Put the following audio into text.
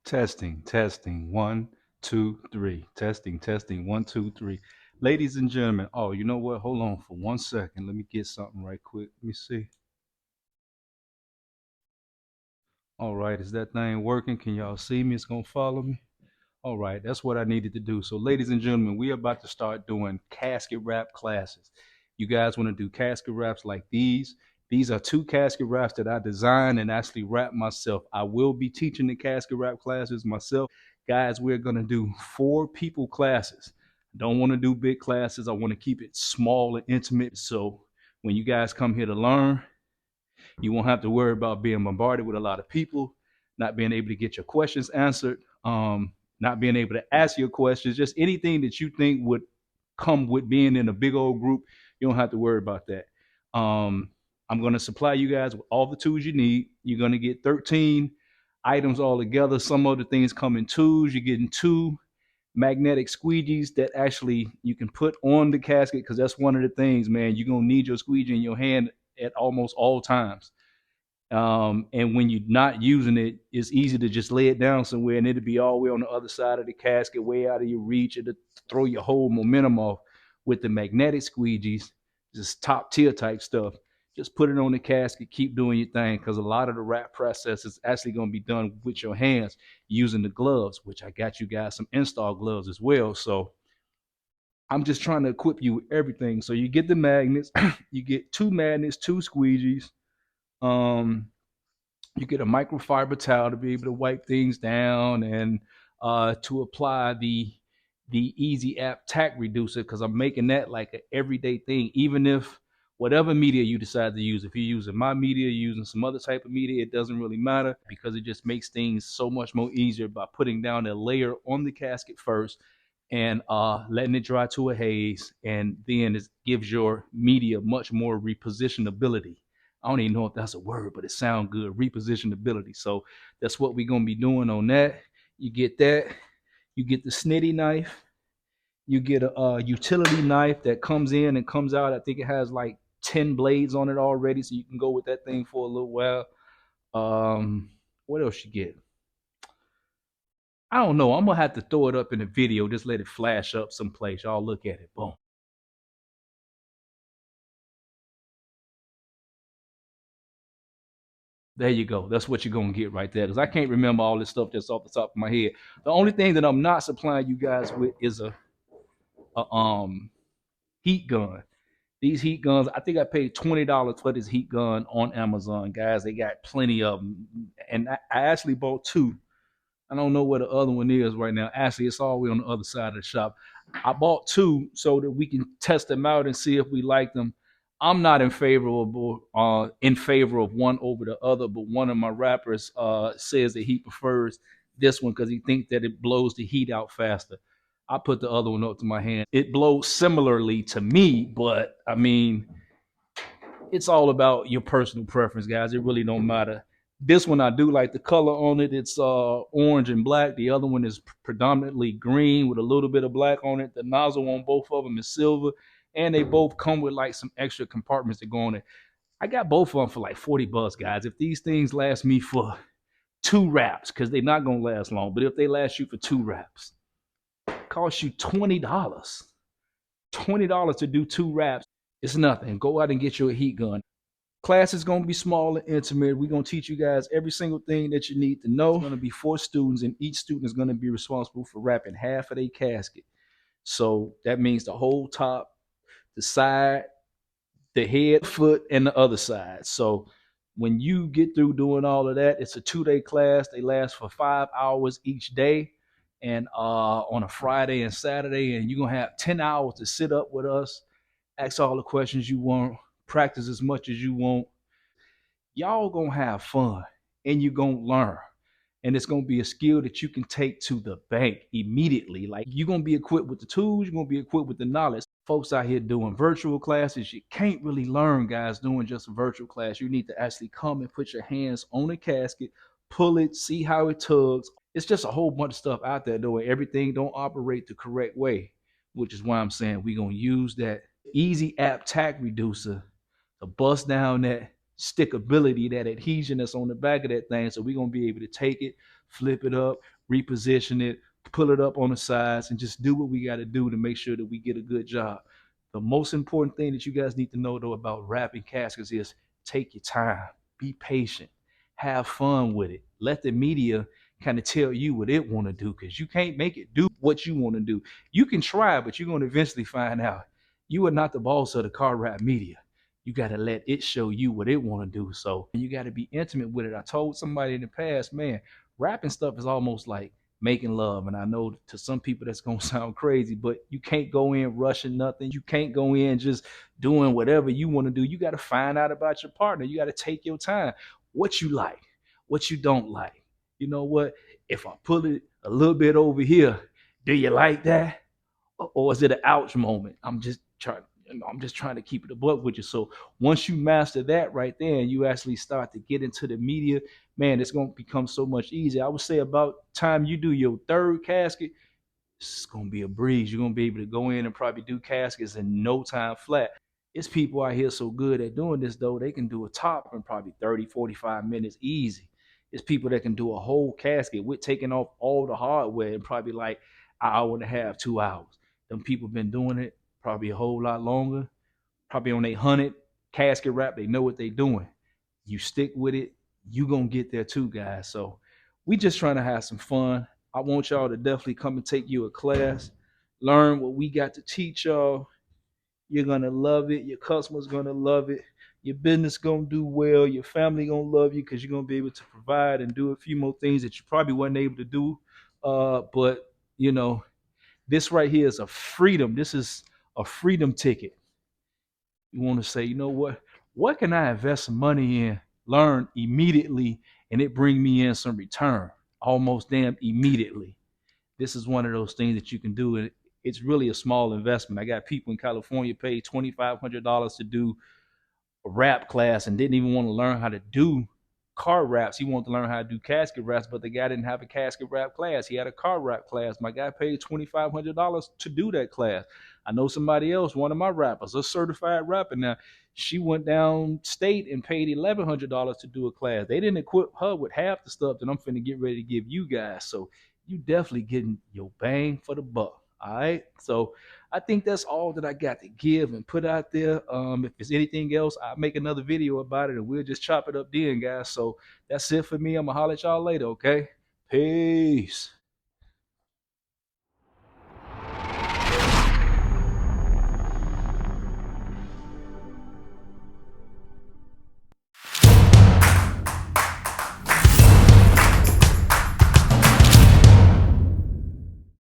Testing, testing, one, two, three. Testing, testing, one, two, three. Ladies and gentlemen, oh, you know what? Hold on for 1 second. Let me get something right quick. Let me see. All right, is that thing working? Can y'all see me? It's gonna follow me. All right, that's what I needed to do. So, ladies and gentlemen, we are about to start doing casket wrap classes. You guys want to do casket wraps like these? These are two casket wraps that I designed and actually wrap myself. I will be teaching the casket wrap classes myself. Guys, we're going to do 4 people classes. I don't want to do big classes. I want to keep it small and intimate. So, when you guys come here to learn, you won't have to worry about being bombarded with a lot of people, not being able to get your questions answered, not being able to ask your questions, just anything that you think would come with being in a big old group. You don't have to worry about that. Um, I'm going to supply you guys with all the tools you need. You're going to get 13 items all together. Some of the things come in twos. You're getting 2 magnetic squeegees that actually you can put on the casket, because that's one of the things, man. You're going to need your squeegee in your hand at almost all times. And when you're not using it, it's easy to just lay it down somewhere and it'll be all the way on the other side of the casket, way out of your reach. It'll throw your whole momentum off. With the magnetic squeegees, just top tier type stuff. Just put it on the casket, keep doing your thing, because a lot of the wrap process is actually going to be done with your hands using the gloves, which I got you guys some install gloves as well. So I'm just trying to equip you with everything. So you get the magnets, you get 2 magnets, 2 squeegees. Um, you get a microfiber towel to be able to wipe things down, and to apply the easy app tack reducer, because I'm making that like an everyday thing. Even if whatever media you decide to use, if you're using my media, you're using some other type of media, it doesn't really matter, because it just makes things so much more easier by putting down a layer on the casket first and letting it dry to a haze, and then it gives your media much more repositionability. I don't even know if that's a word, but it sounds good. Repositionability. So that's what we're gonna be doing on that. You get that. You get the snitty knife. You get a utility knife that comes in and comes out. I think it has like 10 blades on it already, so you can go with that thing for a little while. What else you get? I don't know. I'm gonna have to throw it up in a video. Just let it flash up someplace. Y'all look at it. Boom. There you go. That's what you're gonna get right there. Because I can't remember all this stuff just off the top of my head. The only thing that I'm not supplying you guys with is a heat gun. These heat guns, I think I paid $20 for this heat gun on Amazon, guys. They got plenty of them, and I actually bought 2. I don't know where the other one is right now. Actually, it's all the way on the other side of the shop. I bought 2 so that we can test them out and see if we like them. I'm not in favor of one over the other, but one of my rappers says that he prefers this one because he thinks that it blows the heat out faster. I put the other one up to my hand. It blows similarly to me, but I mean, it's all about your personal preference, guys. It really don't matter. This one I do like the color on it. It's orange and black. The other one is predominantly green with a little bit of black on it. The nozzle on both of them is silver, and they both come with like some extra compartments that go on it. I got both of them for like 40 bucks, guys. If these things last me for 2 wraps, because they're not gonna last long, but if they last you for 2 wraps, it costs you $20. $20 to do 2 wraps. It's nothing. Go out and get you a heat gun. Class is going to be small and intimate. We're going to teach you guys every single thing that you need to know. It's going to be 4 students, and each student is going to be responsible for wrapping half of their casket. So that means the whole top, the side, the head, foot, and the other side. So when you get through doing all of that, it's a 2-day class. They last for 5 hours each day, and on a Friday and Saturday. And you're going to have 10 hours to sit up with us, ask all the questions you want, practice as much as you want. Y'all gonna have fun and you're gonna learn. And it's gonna be a skill that you can take to the bank immediately. Like, you're gonna be equipped with the tools, you're gonna be equipped with the knowledge. Folks out here doing virtual classes, you can't really learn, guys, doing just a virtual class. You need to actually come and put your hands on a casket, pull it, see how it tugs. It's just a whole bunch of stuff out there doing everything don't operate the correct way, which is why I'm saying we're gonna use that easy app tack reducer to bust down that stickability, that adhesion that's on the back of that thing. So we're gonna be able to take it, flip it up, reposition it, pull it up on the sides, and just do what we got to do to make sure that we get a good job. The most important thing that you guys need to know though about wrapping caskets is take your time, be patient, have fun with it. Let the media kind of tell you what it want to do, because you can't make it do what you want to do. You can try, but you're going to eventually find out you are not the boss of the car wrap media. You got to let it show you what it want to do. So you got to be intimate with it. I told somebody in the past, man, rapping stuff is almost like making love. And I know to some people that's going to sound crazy, but you can't go in rushing nothing. You can't go in just doing whatever you want to do. You got to find out about your partner. You got to take your time. What you like, what you don't like. You know what? If I pull it a little bit over here, do you like that? Or is it an ouch moment? I'm just trying to keep it a buck with you. So once you master that right there, and you actually start to get into the media, man, it's gonna become so much easier. I would say about time you do your third casket, it's gonna be a breeze. You're gonna be able to go in and probably do caskets in no time flat. It's people out here so good at doing this though, they can do a top in probably 30, 45 minutes easy. It's people that can do a whole casket with taking off all the hardware in probably like an hour and a half, 2 hours. Them people been doing it probably a whole lot longer, probably on a 100 casket wrap. They know what they doing. You stick with it, you gonna get there too, guys. So we just trying to have some fun. I want y'all to definitely come and take you a class, learn what we got to teach y'all. You're gonna love it. Your customers gonna love it. Your business gonna do well. Your family gonna love you because you're gonna be able to provide and do a few more things that you probably weren't able to do. But you know, this right here is a freedom. This is a freedom ticket. You want to say, you know what can I invest some money in, learn immediately, and it bring me in some return almost damn immediately. This is one of those things that you can do, and it's really a small investment. I got people in California pay $2,500 to do a rap class and didn't even want to learn how to do car wraps. He wanted to learn how to do casket wraps, but the guy didn't have a casket wrap class. He had a car wrap class. My guy paid $2,500 to do that class. I know somebody else, one of my rappers, a certified rapper now. She went down state and paid $1,100 to do a class. They didn't equip her with half the stuff that I'm finna get ready to give you guys. So you definitely getting your bang for the buck. All right. So I think that's all that I got to give and put out there. If there's anything else, I'll make another video about it and we'll just chop it up then, guys. So that's it for me. I'm gonna holler at y'all later, okay? Peace.